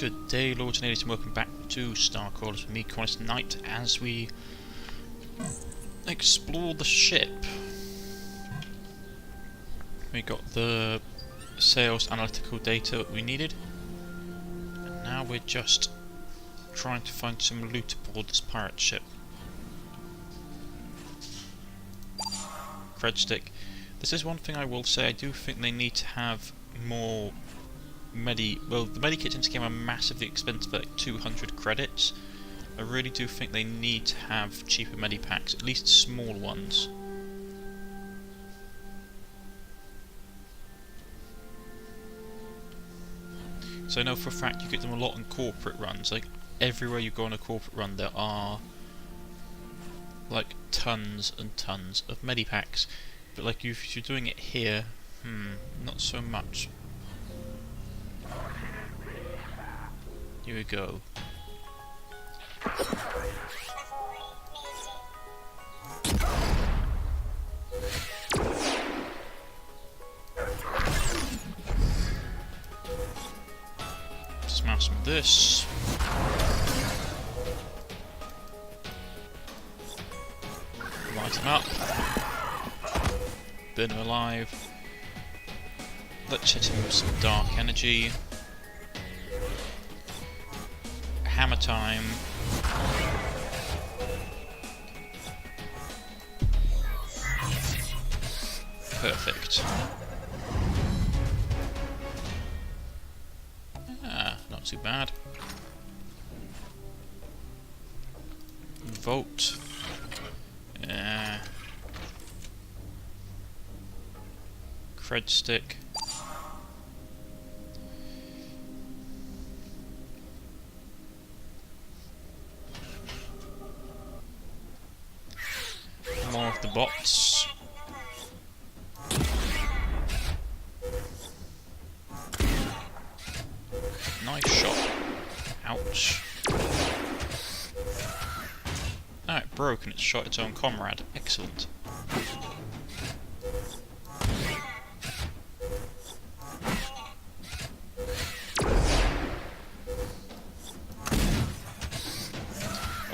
Good day, Lords and Ladies, and welcome back to StarCrawlers with me, Cornish-Knight, as we explore the ship. We got the sales analytical data that we needed, and now we're just trying to find some loot aboard this pirate ship. Cred stick. This is one thing I will say, I do think they need to have more well, the medikits in this game are massively expensive, like 200 credits. I really do think they need to have cheaper medipacks, at least small ones. So I know for a fact you get them a lot in corporate runs. Like everywhere you go on a corporate run there are like tons and tons of medipacks. But like if you're doing it here, not so much. Here we go. Smash some of this. Light him up. Burn him alive. Let's hit him with some dark energy. Hammer time. Perfect. Not too bad. Vote. Cred stick. More of the bots. Nice shot. Ouch. Oh, it broke and it shot its own comrade. Excellent.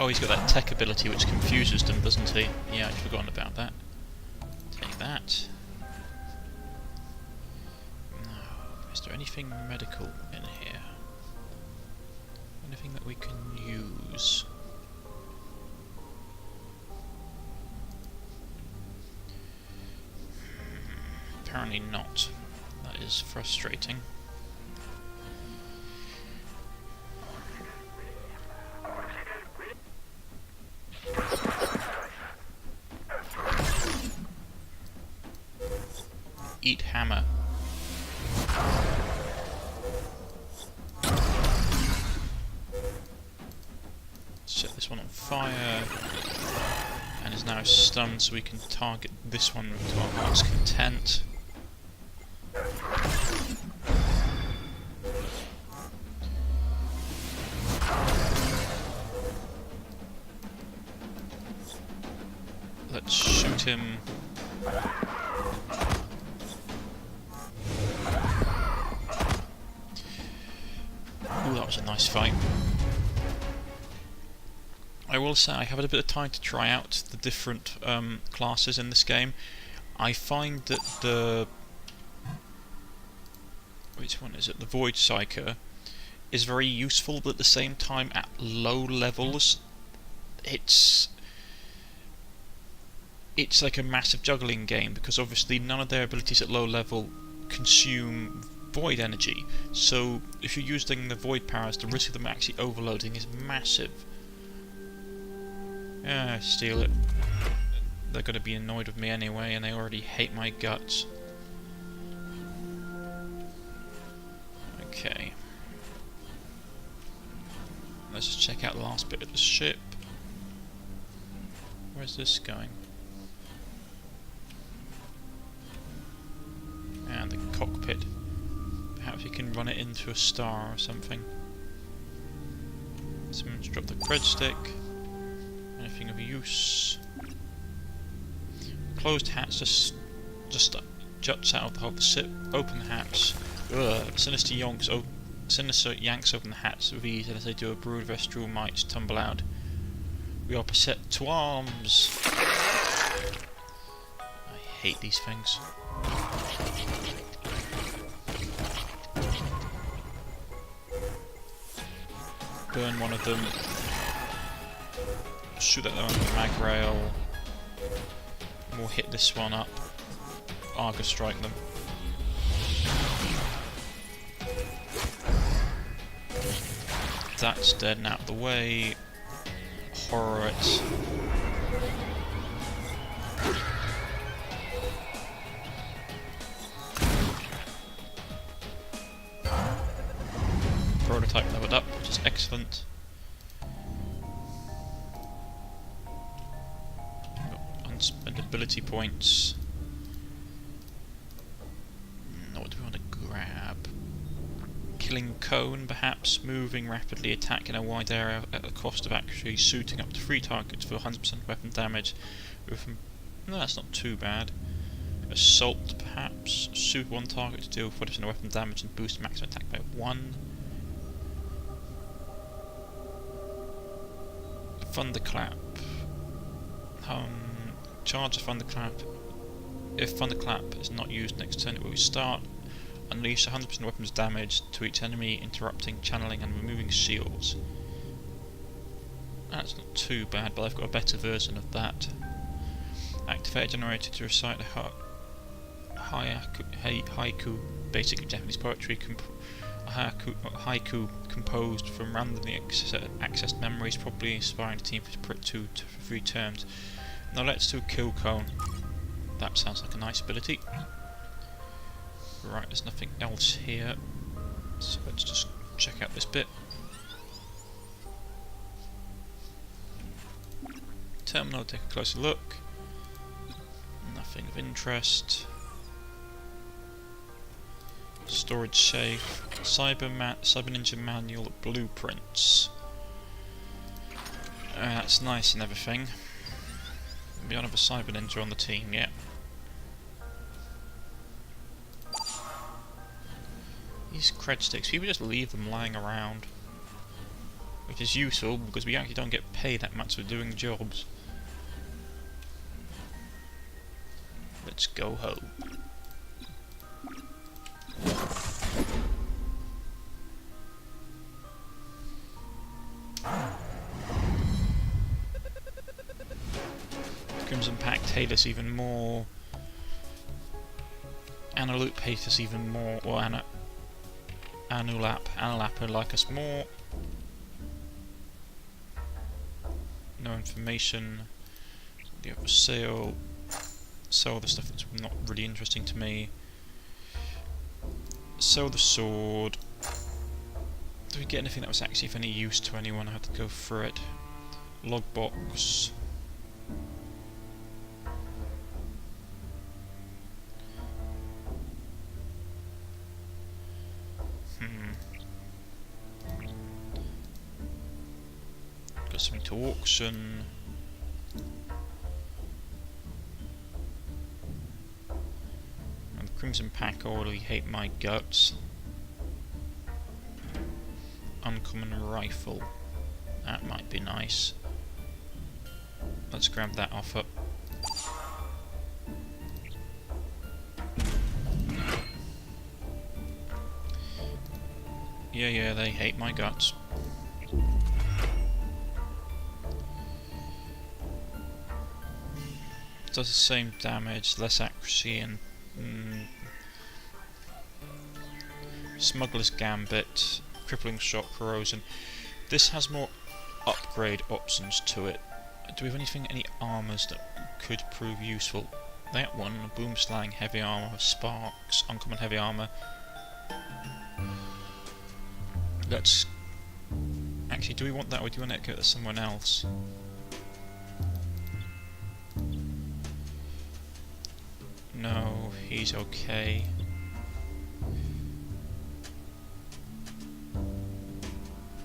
Oh, he's got that tech ability which confuses them, doesn't he? Yeah, I'd forgotten about that. Take that. Now, is there anything medical in here? Anything that we can use? Apparently not. That is frustrating. Eat hammer. Set this one on fire, and is now stunned, so we can target this one to our heart's content. Let's shoot him. Ooh, that was a nice fight. I will say I have had a bit of time to try out the different classes in this game. I find that the... which one is it? The Void Psyker is very useful, but at the same time at low levels it's like a massive juggling game, because obviously none of their abilities at low level consume void energy, so if you're using the void powers, the risk of them actually overloading is massive. Yeah, steal it. They're going to be annoyed with me anyway, and they already hate my guts. Okay. Let's just check out the last bit of the ship. Where's this going? And the cockpit. Perhaps we can run it into a star or something. Someone's dropped the cred stick. Anything of use? Closed hatch just juts out of the whole of the ship. Open hatch. Ugh, sinister yonks. Oh, Sinister yanks open the hats with ease, and as they do, a brood of astral mites tumble out. We are set to arms! I hate these things. Burn one of them. Shoot at them on the mag rail. We'll hit this one up. Argus strike them. That's dead and out of the way. Horror it. Prototype leveled up, which is excellent. Got unspent ability points. What do we want to grab? Killing cone, perhaps. Moving rapidly, attacking a wide area at the cost of actually shooting up to 3 targets for 100% weapon damage. No, that's not too bad. Assault, perhaps. Shoot 1 target to deal 40% weapon damage and boost maximum attack by 1. Thunderclap. Charge a Thunderclap. If Thunderclap is not used next turn, it will start. Unleash 100% weapons damage to each enemy, interrupting, channeling and removing shields. That's not too bad, but I've got a better version of that. Activate a generator to recite a haiku, basically Japanese poetry, a haiku composed from randomly accessed memories, probably inspiring the team for 2 to 3 turns. Now let's do Kill Cone. That sounds like a nice ability. Right, there's nothing else here, so let's just check out this bit. Terminal, take a closer look. Nothing of interest. Storage safe. Cyber Ninja Manual Blueprints. That's nice and everything. We don't have a Cyber Ninja on the team yet. These cred sticks, people just leave them lying around, which is useful because we actually don't get paid that much for doing jobs. Let's go home. Crimson Pact hate us even more. Analoop hate us even more. Or Anulap like us more. No information. The other sell the stuff that's not really interesting to me. Sell the sword. Did we get anything that was actually of any use to anyone? I had to go through it. Logbox. Got something to auction. And the Crimson Pack already hate my guts. Uncommon rifle. That might be nice. Let's grab that offer. Yeah, they hate my guts. Does the same damage, less accuracy, and Smuggler's Gambit, Crippling Shock, Corrosion. This has more upgrade options to it. Do we have any armours that could prove useful? That one, Boomslang, Heavy Armour, Sparks, Uncommon Heavy Armour. Let's... Actually, do we want that or do you want to go to someone else? No, he's okay.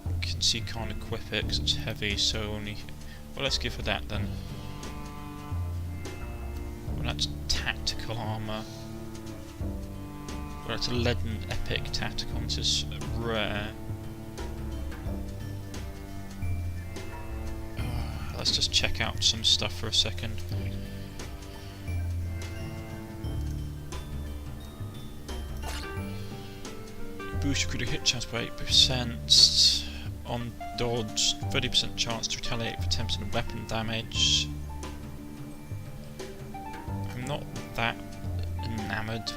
You can see can't equip it because it's heavy, so only... Well, let's give her that then. Well, that's tactical armour. Well, Well, it's a Legend Epic Tactical, this is rare. Let's just check out some stuff for a second. Boost your critical hit chance by 8%. On dodge, 30% chance to retaliate for 10% of weapon damage. I'm not that enamoured.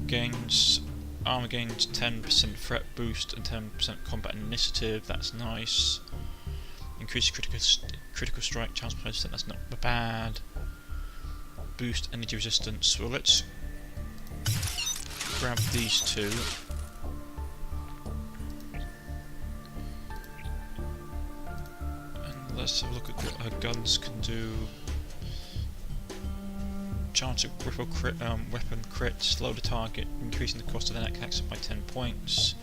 Gains armor gains 10% threat boost and 10% combat initiative. That's nice. Increase critical strike chance by 10%. That's not bad. Boost energy resistance. Well, let's grab these two. And let's have a look at what her guns can do. Chance of weapon crit, slow the target, increasing the cost of the next action by 10 points.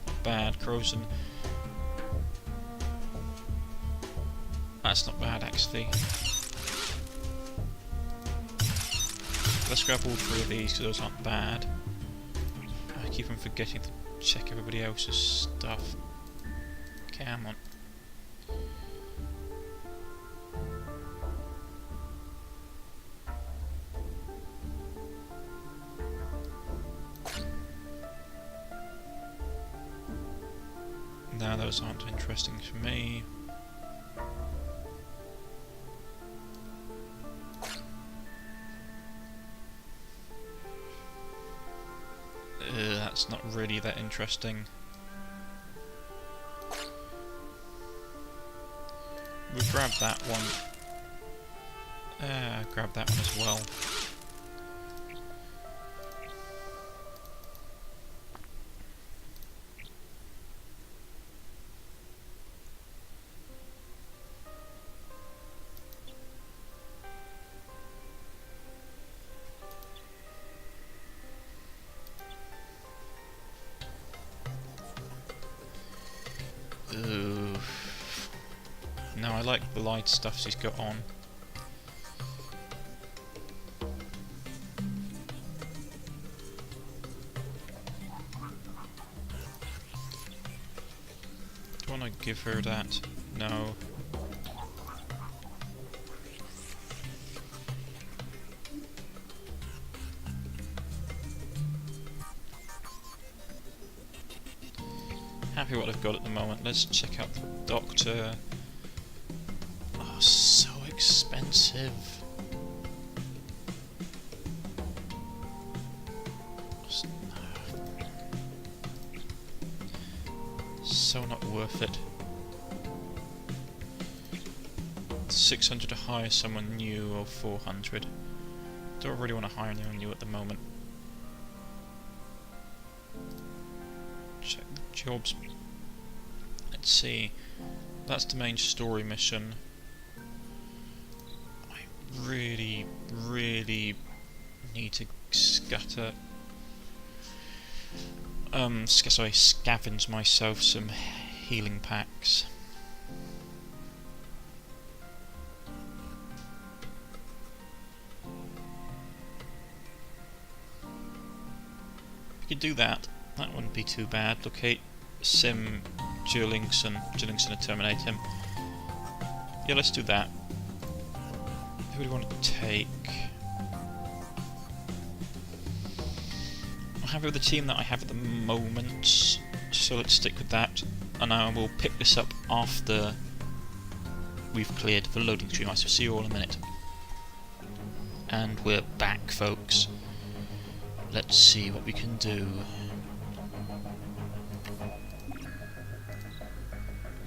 Not bad. Corrosion. That's not bad actually. Let's grab all three of these because those aren't bad. I keep on forgetting to check everybody else's stuff. Come on. No, those aren't interesting for me. That's not really that interesting. We'll grab that one. Grab that one as well. No, I like the light stuff she's got on. Do I want to give her that? No. Happy what I've got at the moment. Let's check out the doctor. Oh, so expensive. So not worth it. 600 to hire someone new or 400. Don't really want to hire anyone new at the moment. Check the jobs. Let's see. That's the main story mission. I really need to scavenge myself some healing packs. If you could do that, that wouldn't be too bad. Locate Sim Jurlingson and terminate him. Yeah, let's do that. Who do we want to take? I'm happy with the team that I have at the moment, so let's stick with that. And I will pick this up after we've cleared the loading screen. So see you all in a minute. And we're back, folks. Let's see what we can do.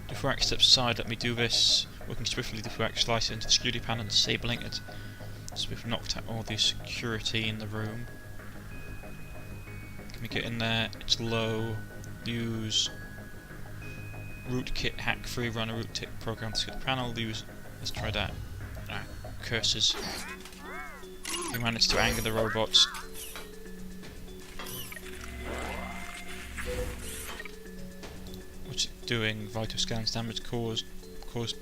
Before I step aside, let me do this. Working swiftly, the Fuax slices into the security panel and disabling it. So we've knocked out all the security in the room. Can we get in there? It's low. Use rootkit hack free, run a rootkit program to secure the panel. Use. Let's try that. Curses. We managed to anger the robots. What's it doing? Vital scans damage caused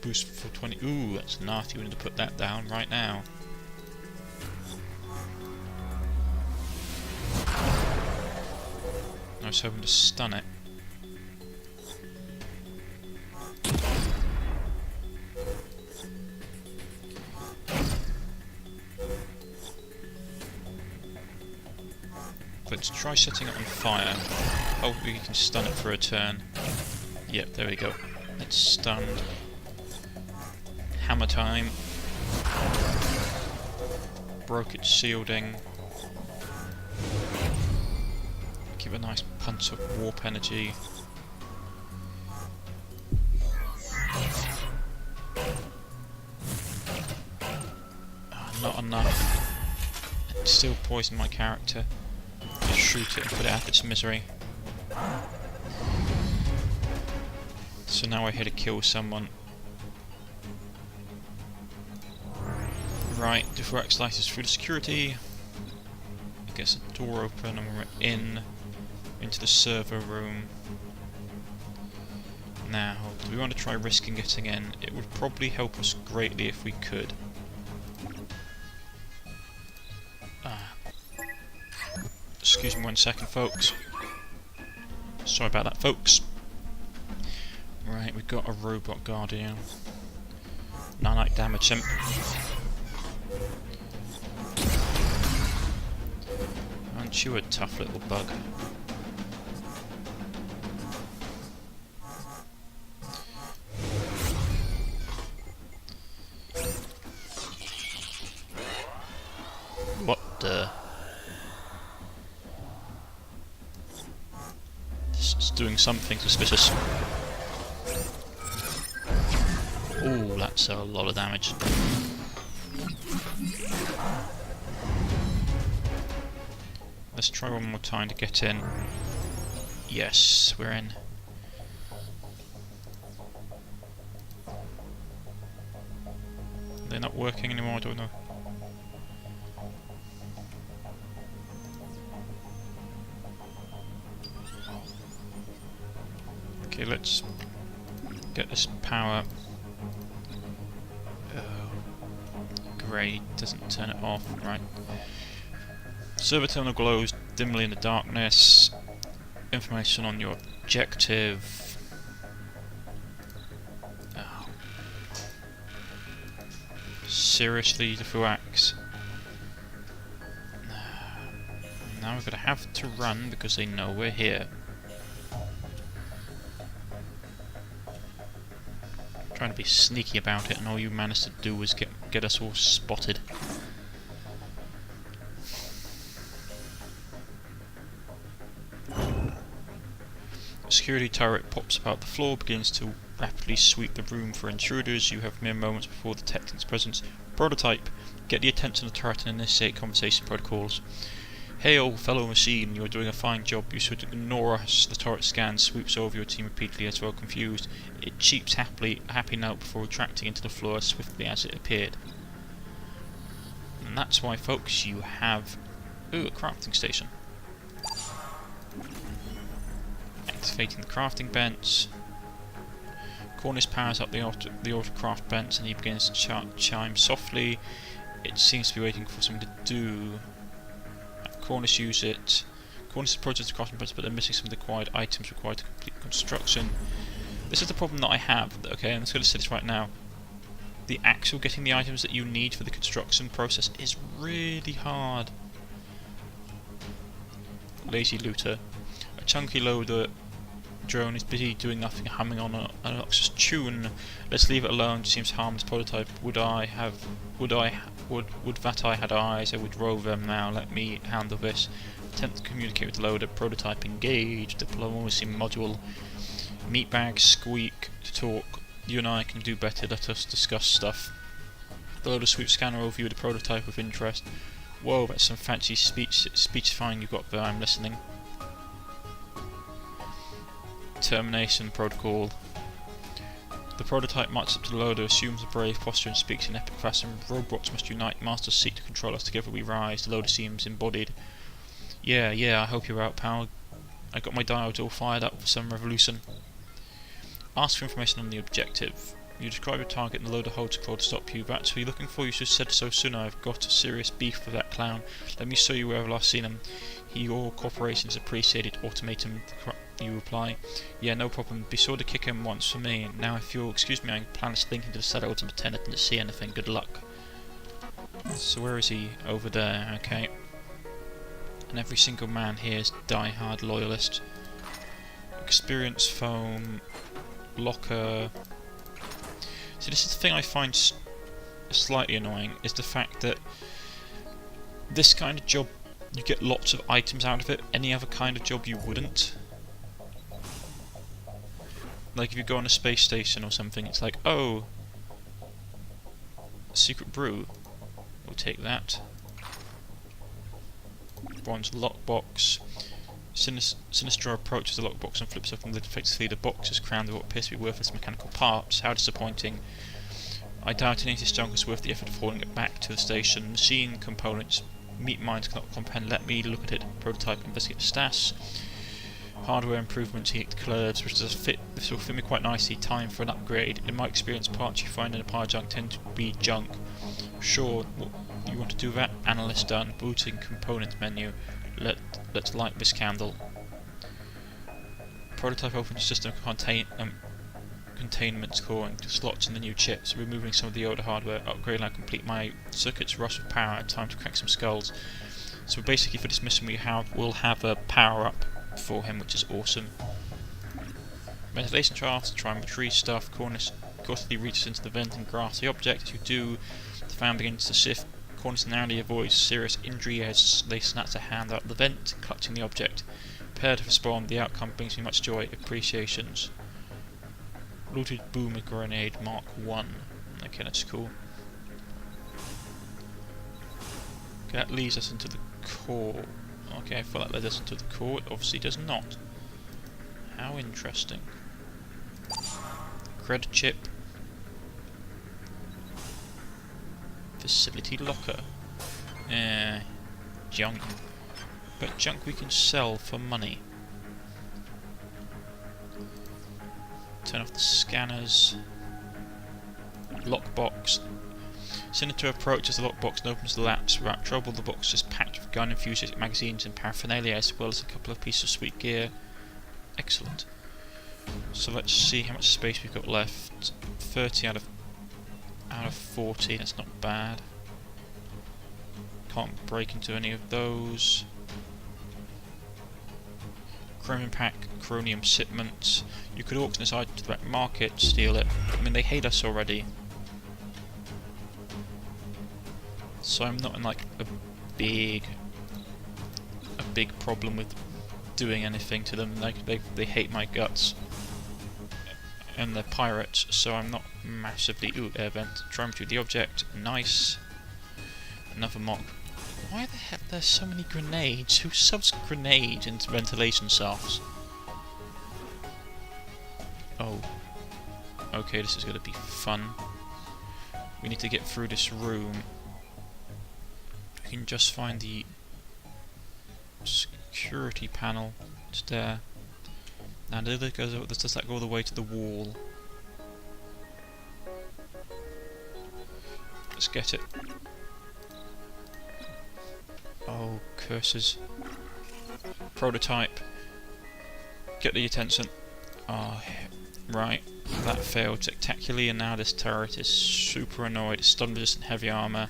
boost for 20. Ooh, that's nasty. We need to put that down right now. I was hoping to stun it. Let's try setting it on fire. Hopefully we can stun it for a turn. Yep, there we go. It's stunned. Hammer time. Broke its shielding. Give a nice punch of warp energy. Not enough. It still poisoned my character. Just shoot it and put it out of its misery. So now we're here to kill someone. Right, diffract slices through the security. It gets a door open and we're into the server room. Now, do we want to try risking getting in? It would probably help us greatly if we could. Excuse me 1 second, folks. Sorry about that, folks. Right, we've got a robot guardian. Nanite damage him. Aren't you a tough little bug? What the? This is doing something suspicious. Ooh, that's a lot of damage. Let's try one more time to get in. Yes, we're in. They're not working anymore, I don't know. Okay, let's get this power. Great, doesn't turn it off, right. Server terminal glows dimly in the darkness. Information on your objective. Oh. Seriously, the Fuax. Now we're gonna have to run because they know we're here. Trying to be sneaky about it, and all you managed to do was get us all spotted. A security turret pops about the floor, begins to rapidly sweep the room for intruders. You have mere moments before detecting its presence. Prototype, get the attention of the turret and initiate conversation protocols. Hey old fellow machine, you're doing a fine job, you should ignore us. The turret scans, sweeps over your team repeatedly as well confused. It cheeps happy note before retracting into the floor as swiftly as it appeared. And that's why, folks, you have... Ooh, a crafting station. Activating the crafting bench. Cornish powers up the autocraft bench and he begins to chime softly. It seems to be waiting for something to do. Cornish use it. Cornish approaches the crafting bench, but they're missing some of the required items required to complete construction. This is the problem that I have. Okay, I'm just going to say this right now. The actual getting the items that you need for the construction process is really hard. Lazy looter. A chunky loader drone is busy doing nothing, humming on an obnoxious tune. Let's leave it alone. It seems harmless prototype. Would that I had eyes, I would roll them now. Let me handle this. Attempt to communicate with the loader. Prototype engaged. Diplomacy module. Meatbag squeak to talk. You and I can do better. Let us discuss stuff. The loader sweeps scanner over you with the prototype with interest. Whoa, that's some fancy speechifying you got there. I'm listening. Termination protocol. The prototype marches up to the loader, assumes a brave posture and speaks in epic fashion. Robots must unite, masters seek to control us, together we rise. The loader seems embodied. Yeah, I hope you're out, pal. I got my diodes all fired up for some revolution. Ask for information on the objective. You describe your target and the loader holds control to stop you. That's what you're looking for, you should have said so sooner. I've got a serious beef with that clown. Let me show you where I've last seen him. Your cooperation is appreciated. Automaton, you reply. Yeah, no problem. Be sure to kick him once for me. Now, if you'll excuse me, I plan to slink into the cellar to pretend I didn't see anything. Good luck. So where is he? Over there, okay. And every single man here is die-hard loyalist. Experience foam, locker. So this is the thing I find slightly annoying, is the fact that this kind of job, you get lots of items out of it. Any other kind of job you wouldn't. Like if you go on a space station or something, it's like, oh, secret brew, we'll take that. Bronze lockbox. Sinistra approaches the lockbox and flips open the defectively. The box is crammed with what appears to be worthless mechanical parts. How disappointing. I doubt any of this junk is worth the effort of hauling it back to the station. Machine components, meat minds cannot comprehend. Let me look at it. Prototype, investigate stash. Hardware improvements, he declares, which does fit. This will fit me quite nicely. Time for an upgrade. In my experience, parts you find in a pile of junk tend to be junk. Sure, what you want to do that? Analyst done. Booting components menu. Let's light this candle. Prototype opens system containment core into slots in the new chips, removing some of the older hardware. Upgrade and I complete my circuits rush with power. Time to crack some skulls. So basically for this mission we'll have a power up for him, which is awesome. Ventilation shafts, try and retrieve stuff. Cornish cautiously reaches into the vent and grasps the object. As you do, the fan begins to shift. Cornish narrowly avoids serious injury as they snatch a hand out of the vent, clutching the object. Prepare to respond. The outcome brings me much joy. Appreciations. Looted boomer grenade Mark 1. Okay, that's cool. Okay, that leads us into the core. Okay, I thought that led us into the core. It obviously does not. How interesting. Cred chip. Facility locker. Junk. But junk we can sell for money. Turn off the scanners. Lockbox. Senator approaches the lockbox and opens the latch. Without trouble, the box is packed with gun enthusiast magazines and paraphernalia, as well as a couple of pieces of sweet gear. Excellent. So let's see how much space we've got left. 30 out of 40. That's not bad. Can't break into any of those. Chromium pack, chromium shipment. You could auction this item to the black market, steal it. I mean, they hate us already. So I'm not in like a big problem with doing anything to them. Like they hate my guts. And they're pirates, so I'm not massively... Ooh, air vent. Try and retrieve the object. Nice. Another mock. Why the heck there's so many grenades? Who subs grenades into ventilation shafts? Oh. Okay, this is going to be fun. We need to get through this room. I can just find the security panel. It's there. Now does that go all the way to the wall? Let's get it. Oh, curses. Prototype. Get the attention. Oh, right. That failed spectacularly, and now this turret is super annoyed. It's stun resistant heavy armor.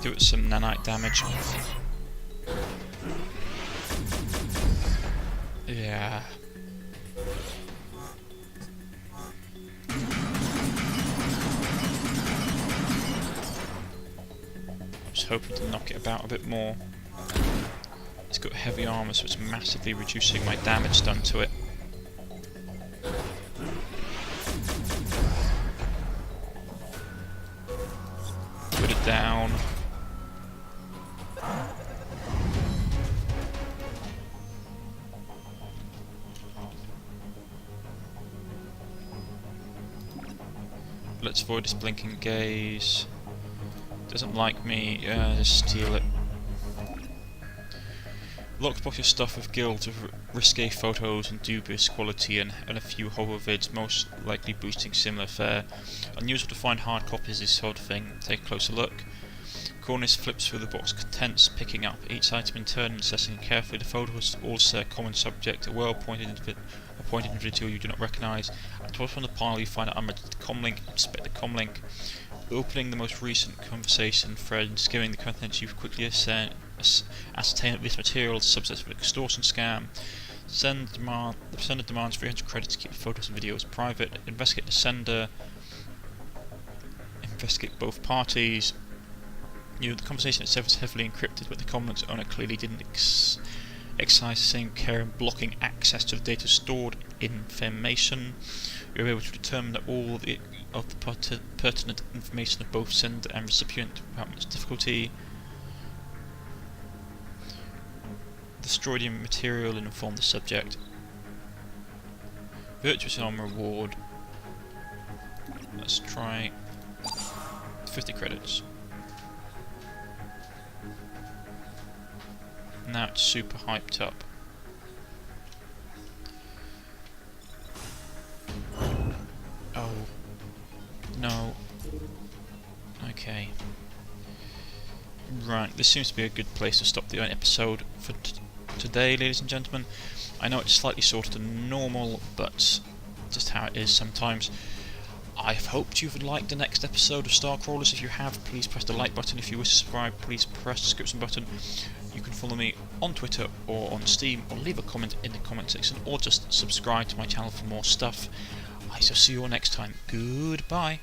Do it some nanite damage. Yeah. I was hoping to knock it about a bit more. It's got heavy armor, so it's massively reducing my damage done to it. Put it down. Let's avoid this blinking gaze. Doesn't like me. Just steal it. Lockbox your stuff with guilds of risque photos and dubious quality and a few horror vids, most likely boosting similar fare. Unusual to find hard copies of this sort of thing. Take a closer look. Cornish flips through the box contents, picking up each item in turn and assessing it carefully. The photos all share a common subject, a well-appointed individual you do not recognise. At the bottom of the pile you find an unregistered comlink. Inspect the comlink. Opening the most recent conversation thread and skimming the contents, you quickly ascertain that this material is a subset of an extortion scam. The sender demands 300 credits to keep the photos and videos private. Investigate the sender. Investigate both parties. The conversation itself is heavily encrypted, but the comlink's owner clearly didn't exercise the same care in blocking access to the data stored in information. You're able to determine that all of the pertinent information of both sender and recipient without much difficulty. Destroy the material and inform the subject. Virtuous armor reward. Let's try 50 credits. Now it's super hyped up. Oh. No. Okay. Right, this seems to be a good place to stop the episode for today, ladies and gentlemen. I know it's slightly shorter than normal, but just how it is sometimes. I've hoped you've liked the next episode of StarCrawlers. If you have, please press the like button. If you wish to subscribe, please press the subscription button. You can follow me on Twitter or on Steam, or leave a comment in the comment section, or just subscribe to my channel for more stuff. I shall see you all next time. Goodbye.